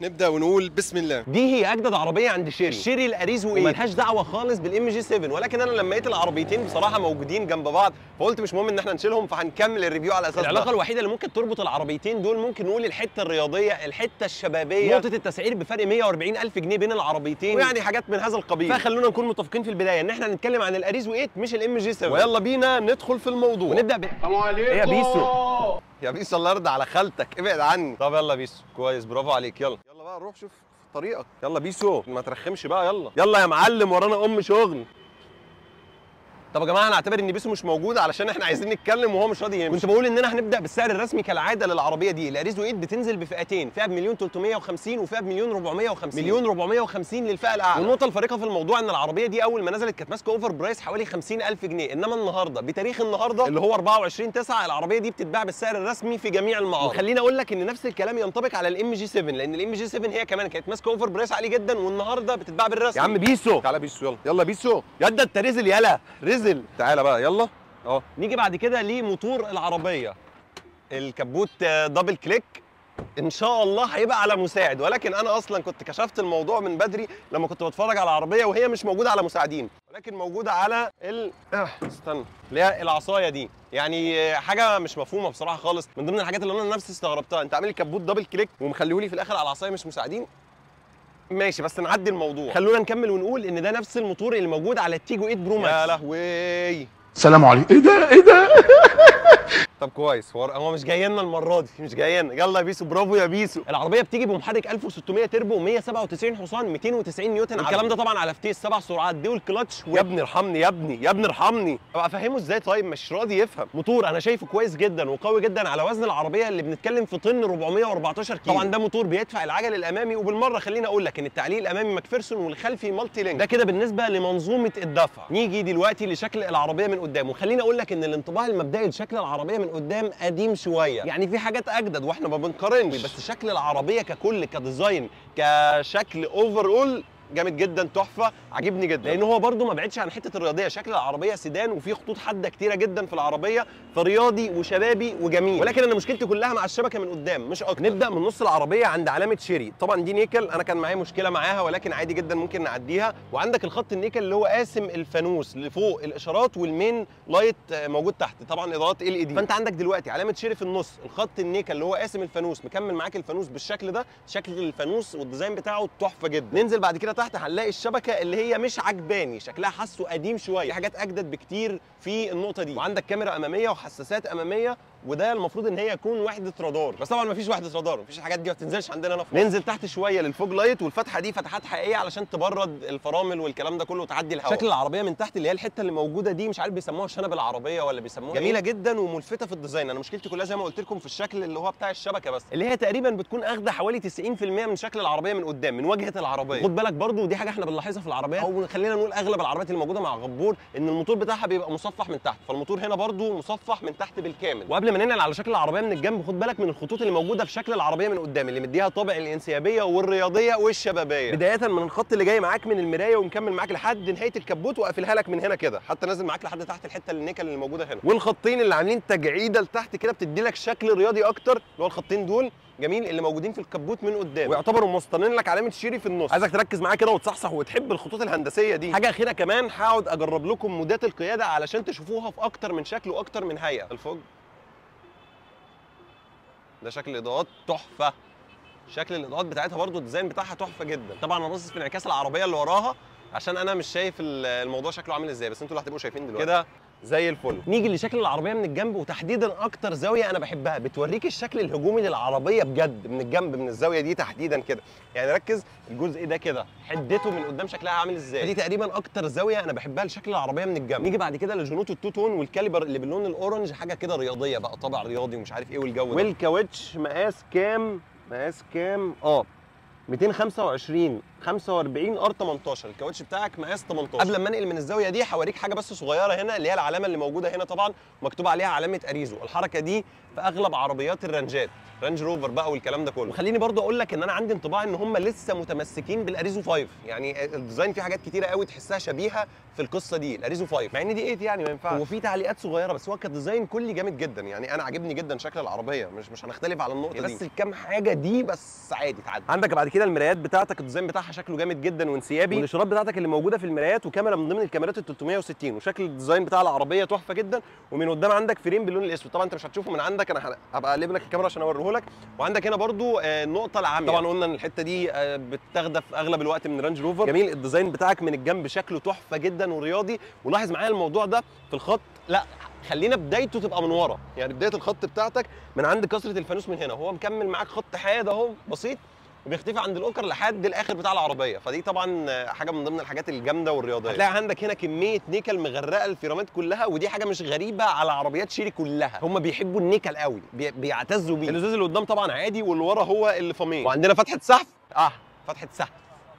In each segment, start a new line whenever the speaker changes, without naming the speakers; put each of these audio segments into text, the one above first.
نبدا ونقول بسم الله.
دي هي اجدد عربيه عند شيري الاريزو ايه، ملهاش دعوه خالص بالام جي 7، ولكن انا لما لقيت العربيتين بصراحه موجودين جنب بعض فقلت مش مهم ان احنا نشيلهم، فهنكمل الريفيو على اساس العلاقه الوحيده اللي ممكن تربط العربيتين دول ممكن نقول الحته الرياضيه، الحته الشبابيه، نقطه التسعير بفرق 140,000 جنيه بين العربيتين، ويعني حاجات من هذا القبيل. فخلونا نكون متفقين في البدايه ان احنا هنتكلم عن الاريزو 8 مش الام جي 7،
ويلا بينا ندخل في الموضوع
ونبدا
السلام عليكم.
يا بيسو
يا بيسو الله يرضى على خالتك، ابعد عني.
طب يلا بيسو، كويس، برافو عليك. يلا
بقى روح شوف طريقك. يلا بيسو ما ترخمش بقى، يلا يا معلم، ورانا شغل.
طب يا جماعه هنعتبر ان بيسو مش موجود علشان احنا عايزين نتكلم وهو مش راضي يمشي. كنت بقول اننا هنبدا بالسعر الرسمي كالعاده للعربيه دي. الاريزو 8 بتنزل بفئتين، فئه ب 1.350 وفئه ب 1.450. 1.450 للفئه الاعلى. والنقطه الفارقه في الموضوع ان العربيه دي اول ما نزلت كانت ماسكه اوفر برايس حوالي 50,000 جنيه، انما النهارده بتاريخ النهارده اللي هو 24/9 العربيه دي بتتباع بالسعر الرسمي في جميع المعارض. وخليني اقول لك ان نفس الكلام ينطبق على الام جي 7، لان الام جي 7 هي كمان كانت ماسكه اوفر برايس عالي جدا والنهارده بتتباع بالرسمي.
يا عم بيسو تعالى بيسو، يلا بيسو،
يدا انت رزل، يلا رزل،
تعالى بقى يلا.
نيجي بعد كده لموتور العربيه. الكبوت دبل كليك ان شاء الله هيبقى على مساعد، ولكن انا اصلا كنت كشفت الموضوع من بدري لما كنت بتفرج على العربيه وهي مش موجوده على مساعدين، ولكن موجوده على استنى اللي هي العصايه دي. يعني حاجه مش مفهومه بصراحه خالص، من ضمن الحاجات اللي انا نفسي استغربتها. انت عامل الكبوت دبل كليك ومخليهولي في الاخر على العصايه مش مساعدين. ماشي بس نعدي الموضوع، خلونا نكمل ونقول ان ده نفس الموتور اللي موجود على التيجو 8 برو ماكس.
يا لهوي،
السلام عليكم. ايه ده
طب كويس،
هو مش جاي لنا المره دي، مش جاي لنا. يلا يا بيسو، برافو يا بيسو. العربيه بتيجي بمحرك 1600 تربو، 197 حصان، 290 نيوتن. الكلام ده طبعا على فتيس 7 سرعات دول كلاتش.
يا ابني ارحمني يا ابني ارحمني.
طب افهمه ازاي؟ طيب مش راضي يفهم. موتور انا شايفه كويس جدا وقوي جدا على وزن العربيه اللي بنتكلم في طن 414 كيلو. طبعا ده موتور بيدفع العجل الامامي، وبالمره خليني اقول لك ان التعليق الامامي ماكفيرسون والخلفي مالتي لينك. ده كده بالنسبه لمنظومه الدفع. نيجي دلوقتي لشكل العربيه من قدام، وخليني اقول لك ان الانطباع المبدئي لشكل العربيه من قدام قديم شويه، يعني في حاجات اجدد واحنا ما بنقارنش، بس شكل العربيه ككل كديزاين كشكل اوفر جامد جدا، تحفه، عاجبني جدا، لان هو برده ما بعدش عن حته الرياضيه. شكل العربيه سيدان وفي خطوط حاده كتيره جدا في العربيه، فرياضي وشبابي وجميل، ولكن انا مشكلتي كلها مع الشبكه من قدام مش اكتر. نبدا من نص العربيه عند علامه شيري. طبعا دي نيكل، انا كان معايا مشكله معاها ولكن عادي جدا ممكن نعديها. وعندك الخط النيكل اللي هو قاسم الفانوس لفوق الاشارات، والمين لايت موجود تحت، طبعا اضاءات LED. فانت عندك دلوقتي علامه شيري في النص، الخط النيكل اللي هو قاسم الفانوس مكمل معاك الفانوس بالشكل ده. شكل الفانوس والديزاين بتاعه تحفه جدا. ننزل بعد كده تحت هنلاقي الشبكه اللي هي مش عجباني، شكلها حاسه قديم شويه، في حاجات اجدد بكتير في النقطه دي. وعندك كاميرا اماميه وحساسات اماميه، وده المفروض ان هي تكون وحده رادار، بس طبعا مفيش وحده رادار، مفيش الحاجات دي ما بتنزلش عندنا هنا في مصر. ننزل تحت شويه للفوج لايت، والفتحه دي فتحات حقيقيه علشان تبرد الفرامل والكلام ده كله وتعدي الهواء. شكل العربيه من تحت اللي هي الحته اللي موجوده دي مش عارف بيسموها شنب العربيه ولا بيسموها جميله جدا وملفته في الديزاين. انا مشكلتي كلها زي ما قلت لكم في الشكل اللي هو بتاع الشبكه، بس اللي هي تقريبا بتكون اخده حوالي 90% من شكل العربيه من قدام، من واجهه العربيه. خد بالك برده ودي حاجه احنا بنلاحظها في العربيات، او خلينا نقول اغلب العربيات اللي موجوده مع غبور، ان الموتور بتاعها بيبقى مصفح من تحت، فالموتور هنا برده مصفح من تحت بالكامل. وقبل ما ننقل على شكل العربيه من الجنب، خد بالك من الخطوط اللي موجوده في شكل العربيه من قدام، اللي مديها طابع الانسيابيه والرياضيه والشبابيه، بدايه من الخط اللي جاي معاك من المرايه ومكمل معاك لحد نهايه الكبوت، واقفلها لك من هنا كده حتى نازل معاك لحد تحت الحته النيكل اللي موجوده هنا. والخطين اللي عاملين تجعيده لتحت كده بتدي لك شكل رياضي اكتر، اللي هو الخطين دول جميل اللي موجودين في الكبوت من قدام، ويعتبروا مسطنين لك علامه شيري في النص. عايزك تركز معايا كده وتصحصح وتحب الخطوط الهندسيه دي. حاجه اخيره كمان، هقعد اجرب لكم مودات القياده علشان تشوفوها في اكتر من شكل واكتر من هيئه. الفوج ده شكل الاضاءات تحفه، شكل الاضاءات بتاعتها برده الديزاين بتاعها تحفه جدا. طبعا انا باصص في انعكاس العربيه اللي وراها عشان انا مش شايف الموضوع شكله عامل ازاي، بس انتوا اللي هتبقوا شايفين دلوقتي كده زي الفل. نيجي لشكل العربيه من الجنب، وتحديدا اكتر زاويه انا بحبها بتوريك الشكل الهجومي للعربيه بجد من الجنب، من الزاويه دي تحديدا كده. يعني ركز الجزء ده كده حدته من قدام شكلها عامل ازاي، دي تقريبا اكتر زاويه انا بحبها لشكل العربيه من الجنب. نيجي بعد كده لجنوط التو تون والكاليبر اللي باللون الاورنج، حاجه كده رياضيه بقى، طابع رياضي ومش عارف ايه والجو ده. والكاوتش مقاس كام 225 45 ار 18 الكاوتش بتاعك مقاس 18. قبل ما انقل من الزاويه دي هوريك حاجه بس صغيره هنا، اللي هي العلامه اللي موجوده هنا طبعا مكتوب عليها علامه اريزو. الحركه دي في اغلب عربيات الرنجات، رانج روفر بقى والكلام ده كله. وخليني برضو اقول لك ان انا عندي انطباع ان هم لسه متمسكين بالاريزو 5، يعني الديزاين فيه حاجات كتيره قوي تحسها شبيهه في القصه دي الاريزو 5، مع ان دي 8 يعني ما ينفعش. وفي تعليقات صغيره بس هو كديزاين كلي جامد جدا، يعني انا عاجبني جدا شكل العربيه، مش هنختلف على النقطه دي، بس الكام حاجه دي بس عادي تعدي. عندك بعد كده المرايات بتاعتك، الديزاين بتاعها شكله جامد جدا وانسيابي، والاشارات بتاعتك اللي موجوده في المرايات، وكاميرا من ضمن الكاميرات ال 360، وشكل الديزاين بتاع العربيه تحفه جدا. ومن قدام عندك فريم باللون الاسود، طبعا انت مش هتشوفه من عندك، انا هبقى اقلب لك الكاميرا عشان اوريه لك. وعندك هنا برضو النقطه العاميه، طبعا قلنا ان الحته دي بتاخدها في اغلب الوقت من رانج روفر. جميل الديزاين بتاعك من الجنب شكله تحفه جدا ورياضي. ولاحظ معايا الموضوع ده في الخط، لا خلينا بدايته تبقى من ورا، يعني بدايه الخط بتاعتك من عند كسره الفانوس من هنا، وهو مكمل معاك خط حاد اهو بسيط وبيختفي عند الاوكر لحد الاخر بتاع العربيه. فدي طبعا حاجه من ضمن الحاجات الجامده والرياضيه. هتلاقي عندك هنا كميه نيكل مغرقه الفيرامنت كلها، ودي حاجه مش غريبه على عربيات شيري كلها، هم بيحبوا النيكل قوي، بيعتزوا بيه. الازاز اللي قدام طبعا عادي، واللي ورا هو اللي فاميه. وعندنا فتحه سقف، فتحه سقف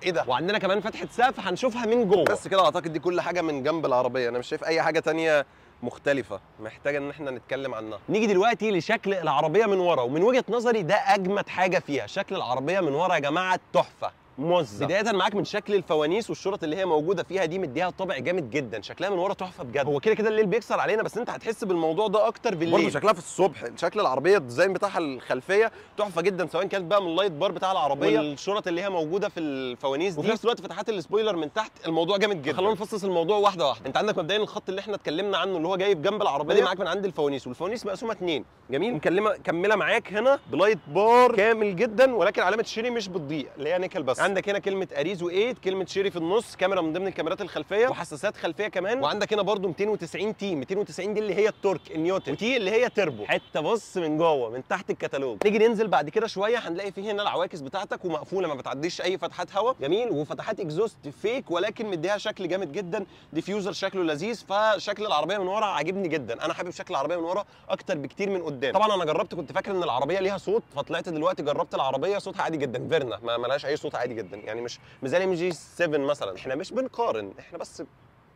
ايه ده، وعندنا كمان فتحه سقف هنشوفها من جوه. بس كده اعتقد دي كل حاجه من جنب العربيه، انا مش شايف اي حاجه ثانيه مختلفة محتاجة ان احنا نتكلم عنها. نيجي دلوقتي لشكل العربية من ورا، ومن وجهة نظري ده اجمد حاجة فيها. شكل العربية من ورا يا جماعة تحفة موزع، بدايه معاك من شكل الفوانيس والشرط اللي هي موجوده فيها دي، مديها طابع جامد جدا، شكلها من ورا تحفه بجد. هو كده الليل بيكسر علينا، بس انت هتحس بالموضوع ده اكتر بالليل.
برضه شكلها في الصبح، شكل العربيه الديزاين بتاعها الخلفيه تحفه جدا، سواء كانت بقى من اللايت بار بتاع العربيه والشرط اللي هي موجوده في الفوانيس دي، وفي نفس الوقت فتحات السبويلر من تحت. الموضوع جامد جدا. خلونا نفصص الموضوع واحده واحده. انت عندك مبدئيا الخط اللي احنا اتكلمنا عنه اللي هو جايب جنب العربيه معاك من عند الفوانيس، والفوانيس مقسومه 2. جميل، مكمله معاك هنا بلايت بار كامل جدا، ولكن علامه شيري مش بتضيع اللي هي نيكل بس. عندك هنا كلمه اريزو 8، كلمه شيري في النص، كاميرا من ضمن الكاميرات الخلفيه، وحساسات خلفيه كمان. وعندك هنا برده 290 تي، 290 دي اللي هي التورك النيوتن، وتي اللي هي تربو. حته بص من جوه من تحت الكتالوج. نيجي ننزل بعد كده شويه هنلاقي فيه هنا العواكس بتاعتك ومقفوله، ما بتعديش اي فتحات هواء. جميل، وفتحات اكزوست فيك ولكن مديها شكل جامد جدا. ديفيوزر شكله لذيذ، فشكل العربيه من ورا عاجبني جدا. انا حابب شكل العربيه من ورا اكتر بكتير من قدام. طبعا انا جربت، كنت فاكر ان العربيه ليها صوت، فطلعت دلوقتي جربت العربيه صوتها عادي جدا، فيرنا ما لهاش اي صوت، عادي جدا يعني، مش زي ام جي 7 مثلا. احنا مش بنقارن، احنا بس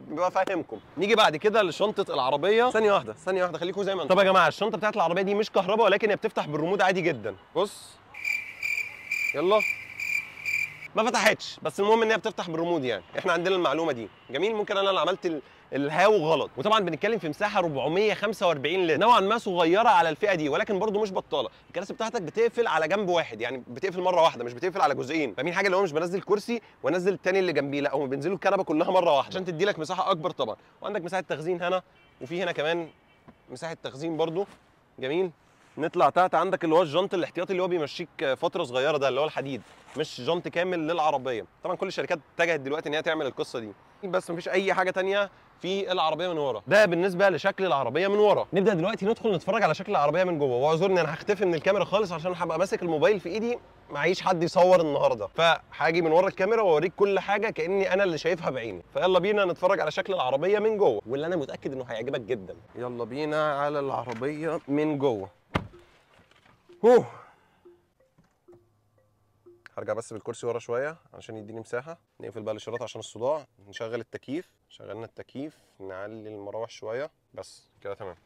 بفهمكم. نيجي بعد كده لشنطه العربيه. ثانيه واحده خليكم زي ما انتم. طب يا جماعه الشنطه بتاعت العربيه دي مش كهرباء، ولكن هي بتفتح بالريموت عادي جدا. بص يلا، ما فتحتش، بس المهم ان هي بتفتح بالريموت، يعني احنا عندنا المعلومه دي. جميل، ممكن انا اللي عملت الهاو غلط. وطبعا بنتكلم في مساحه 445 لتر، نوعا ما صغيره على الفئه دي، ولكن برده مش بطاله. الكراسي بتاعتك بتقفل على جنب واحد، يعني بتقفل مره واحده، مش بتقفل على جزئين. فاهمين حاجه؟ اللي هو مش بنزل كرسي وانزل الثاني اللي جنبيه، لا، هم بينزلوا الكنبه كلها مره واحده عشان تدي لك مساحه اكبر طبعا. وعندك مساحه تخزين هنا، وفي هنا كمان مساحه تخزين برده. جميل، نطلع تحت. عندك اللي هو الجنط الاحتياطي اللي هو بيمشيك فتره صغيره، ده اللي هو الحديد، مش جنط كامل للعربيه. طبعا كل الشركات اتجهت دلوقتي ان هي تعمل القصه دي، بس مفيش اي حاجه ثانيه في العربيه من ورا. ده بالنسبه لشكل العربيه من ورا. نبدا دلوقتي ندخل نتفرج على شكل العربيه من جوه. واعذرني انا هختفي من الكاميرا خالص عشان هبقى ماسك الموبايل في ايدي، معيش حد يصور النهارده، فهاجي من ورا الكاميرا واوريك كل حاجه كاني انا اللي شايفها بعيني. فيلا بينا نتفرج على شكل العربيه من جوه، واللي انا متاكد انه هيعجبك جدا. يلا بينا على العربيه من جوه. هرجع بس بالكرسي ورا شويه عشان يديني مساحه. نقفل بقى الاشارات عشان الصداع. نشغل التكييف، شغلنا التكييف، نعلي المراوح شويه، بس كده تمام،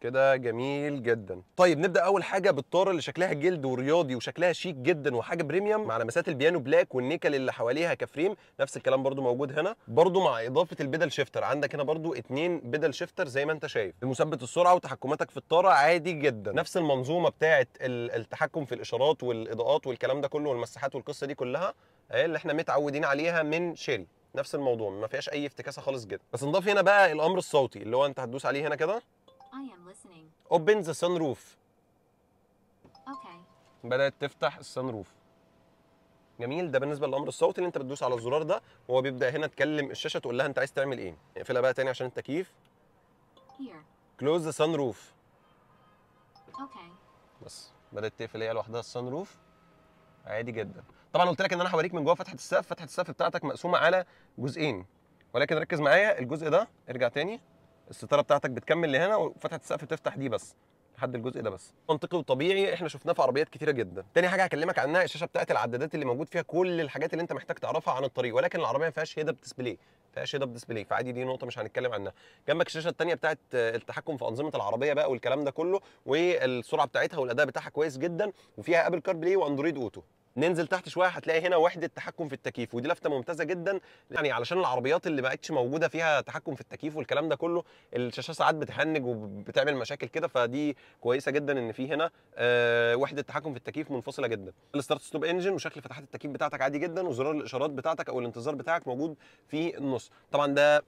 كده جميل جدا. طيب نبدا اول حاجه بالطاره اللي شكلها جلد ورياضي وشكلها شيك جدا وحاجه بريميوم، مع لمسات البيانو بلاك والنيكل اللي حواليها كفريم. نفس الكلام برده موجود هنا، برده مع اضافه البيدل شيفتر. عندك هنا برده 2 بيدل شيفتر زي ما انت شايف، مثبت السرعه وتحكماتك في الطاره عادي جدا. نفس المنظومه بتاعه التحكم في الاشارات والاضاءات والكلام ده كله والمساحات والقصه دي كلها اللي احنا متعودين عليها من شيري. نفس الموضوع، ما فيهاش اي افتكاسه خالص جدا. بس نضاف هنا بقى الامر الصوتي اللي هو انت هتدوس عليه هنا كده. Open the sunroof. بدأت تفتح السان روف. جميل، ده بالنسبة للأمر الصوتي اللي أنت بتدوس على الزرار ده وهو بيبدأ هنا تكلم الشاشة تقول لها أنت عايز تعمل إيه. اقفلها بقى تاني عشان التكييف. Close the sunroof. بس بدأت تقفل هي لوحدها السان روف عادي جدا. طبعا قلت لك ان انا هوريك من جوه فتحه السقف. فتحه السقف بتاعتك مقسومه على جزئين، ولكن ركز معايا الجزء ده. ارجع تاني، الستاره بتاعتك بتكمل لهنا وفتحه السقف بتفتح دي بس. لحد الجزء ده بس، منطقي وطبيعي، احنا شفناه في عربيات كتيره جدا. تاني حاجه هكلمك عنها الشاشه بتاعت العدادات اللي موجود فيها كل الحاجات اللي انت محتاج تعرفها عن الطريق، ولكن العربيه ما فيهاش هيد اب ديسبلاي، فعادي دي نقطه مش هنتكلم عنها. جنبك الشاشه الثانيه بتاعت التحكم في انظمه العربيه بقى والكلام ده كله، والسرعه بتاعتها والاداء بتاعها كويس جدا، وفيها ابل كار بلاي واندرويد اوتو. ننزل تحت شويه هتلاقي هنا وحده تحكم في التكييف، ودي لفته ممتازه جدا يعني علشان العربيات اللي ما بقتش موجوده فيها تحكم في التكييف والكلام ده كله، الشاشه ساعات بتهنج وبتعمل مشاكل كده، فدي كويسه جدا ان في هنا وحده تحكم في التكييف منفصله جدا. الستارت ستوب انجن وشكل فتحات التكييف بتاعتك عادي جدا، وزرار الاشارات بتاعتك او الانتظار بتاعك موجود في النص. طبعا ده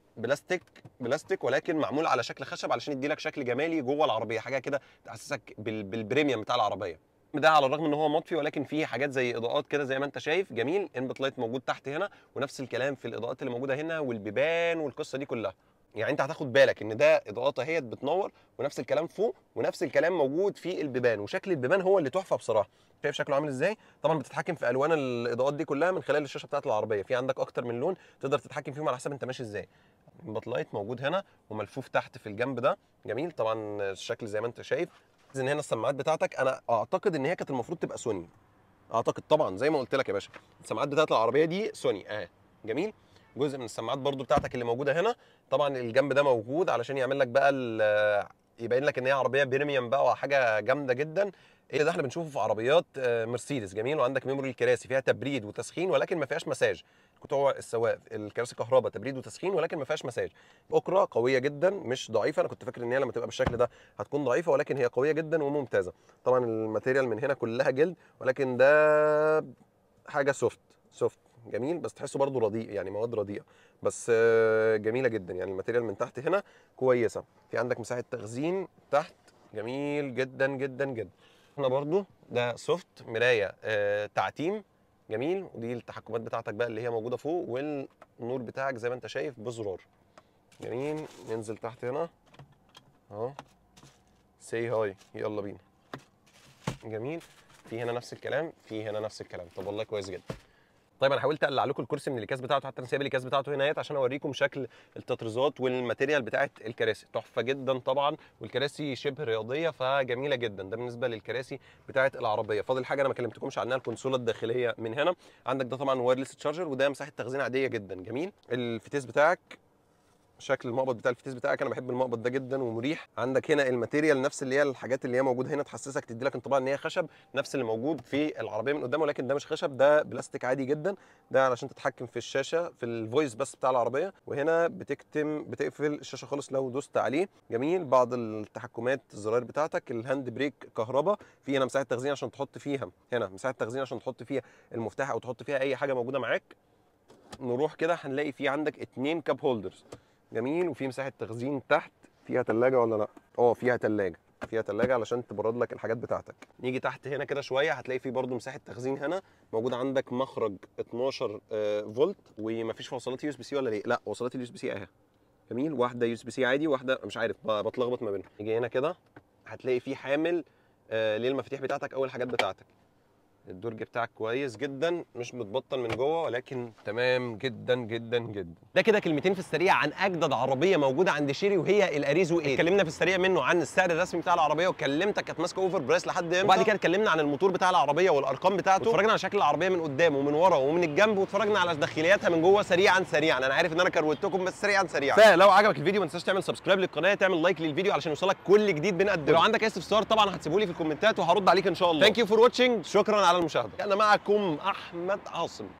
بلاستيك ولكن معمول على شكل خشب علشان يدي لك شكل جمالي جوه العربيه، حاجه كده تحسسك بالبريميوم بتاع العربيه. ده على الرغم ان هو مطفي ولكن فيه حاجات زي اضاءات كده زي ما انت شايف، جميل. انبت لايت موجود تحت هنا، ونفس الكلام في الاضاءات اللي موجوده هنا والبيبان والقصه دي كلها. يعني انت هتاخد بالك ان ده اضاءات اهيت بتنور، ونفس الكلام فوق، ونفس الكلام موجود في البيبان، وشكل البيبان هو اللي تحفه بصراحه. شايف شكله عامل ازاي؟ طبعا بتتحكم في الوان الاضاءات دي كلها من خلال الشاشه بتاعت العربيه، في عندك اكتر من لون تقدر تتحكم فيهم على حسب انت ماشي ازاي. انبت لايت موجود هنا وملفوف تحت في الجنب ده، جميل. طبعا الشكل زي ما انت شايف. ان هنا السماعات بتاعتك انا اعتقد ان هي كانت المفروض تبقى سوني، اعتقد طبعا زي ما قلت لك يا باشا السماعات بتاعت العربيه دي سوني جميل. جزء من السماعات برضو بتاعتك اللي موجوده هنا، طبعا الجنب ده موجود علشان يعمل لك بقى يبين لك ان هي عربيه بريميوم بقى وحاجه جامده جدا. ايه ده احنا بنشوفه في عربيات مرسيدس، جميل. وعندك ميموري الكراسي فيها تبريد وتسخين ولكن ما فيهاش مساج، كنت هو السواق الكراسي كهرباء تبريد وتسخين ولكن ما فيهاش مساج. اكرا قويه جدا مش ضعيفه، انا كنت فاكر ان هي لما تبقى بالشكل ده هتكون ضعيفه ولكن هي قويه جدا وممتازه. طبعا الماتيريال من هنا كلها جلد ولكن ده حاجه سوفت جميل، بس تحسه برضو رديء يعني مواد رديئه، بس جميله جدا. يعني الماتيريال من تحت هنا كويسه، في عندك مساحه تخزين تحت جميل جدا جدا جدا. هنا برضو ده سوفت مرايه تعتيم جميل، ودي التحكمات بتاعتك بقى اللي هي موجوده فوق، والنور بتاعك زي ما انت شايف بزرار جميل. ننزل تحت هنا اهو، سي هاي يلا بينا، جميل. في هنا نفس الكلام، طب والله كويس جدا. طيب انا حاولت اقلع لكم الكرسي من الاكياس بتاعته، حتى انا سايب الاكياس بتاعته هنا عشان اوريكم شكل التطريزات والماتيريال بتاعت الكراسي، تحفه جدا طبعا، والكراسي شبه رياضيه فجميله جدا. ده بالنسبه للكراسي بتاعت العربيه. فاضل حاجه انا ما كلمتكمش عنها، الكونسوله الداخليه من هنا. عندك ده طبعا وايرلس تشارجر، وده مساحه تخزين عاديه جدا، جميل. الفتيس بتاعك، شكل المقبض بتاع الفتيس بتاعك انا بحب المقبض ده جدا ومريح. عندك هنا الماتيريال نفس اللي هي الحاجات اللي هي موجوده هنا تحسسك تدي لك انطباع ان هي خشب، نفس اللي موجود في العربيه من قدام، ولكن ده مش خشب، ده بلاستيك عادي جدا. ده علشان تتحكم في الشاشه في الفويس بس بتاع العربيه، وهنا بتقفل الشاشه خالص لو دوست عليه، جميل. بعض التحكمات الزراير بتاعتك، الهاند بريك كهرباء، في هنا مساحه تخزين عشان تحط فيها، هنا مساحه تخزين عشان تحط فيها المفتاح او تحط فيها اي حاجه موجوده معاك. نروح كده هنلاقي في عندك 2 كاب هولدرز، جميل. وفي مساحه تخزين تحت، فيها ثلاجه ولا لا؟ فيها ثلاجه علشان تبرد لك الحاجات بتاعتك. نيجي تحت هنا كده شويه هتلاقي في برده مساحه تخزين هنا موجود عندك، مخرج 12 فولت، ومفيش وصلات يو اس بي سي ولا ليه؟ لا وصلات اليو اس بي سي اهي، جميل. واحده يو اس بي سي عادي، واحده مش عارف بتلخبط ما بينهم. نيجي هنا كده هتلاقي في حامل للمفاتيح بتاعتك او الحاجات بتاعتك. الدرج بتاعك كويس جدا، مش متبطن من جوه ولكن تمام جدا جدا جدا. ده كده كلمتين في السريع عن اجدد عربيه موجوده عند شيري، وهي الاريزو 8. اتكلمنا في السريع منه عن السعر الرسمي بتاع العربيه، وكلمتك كانت ماسكه اوفر برايس لحد امتى، وبعد كده اتكلمنا عن الموتور بتاع العربيه والارقام بتاعته، واتفرجنا على شكل العربيه من قدام ومن ورا ومن الجنب، واتفرجنا على داخلياتها من جوه سريعا. انا عارف ان انا كروتكم بس سريعا. فلو عجبك الفيديو ما تنساش تعمل سبسكرايب للقناه، تعمل لايك للفيديو علشان يوصلك كل جديد بنقدمه. ولو عندك اي استفسار طبعا هتسيبه لي في الكومنتات وهرد عليك ان شاء الله. ثانك يو فور واتشنج، شكرا على المشاهده. انا معكم احمد عاصم.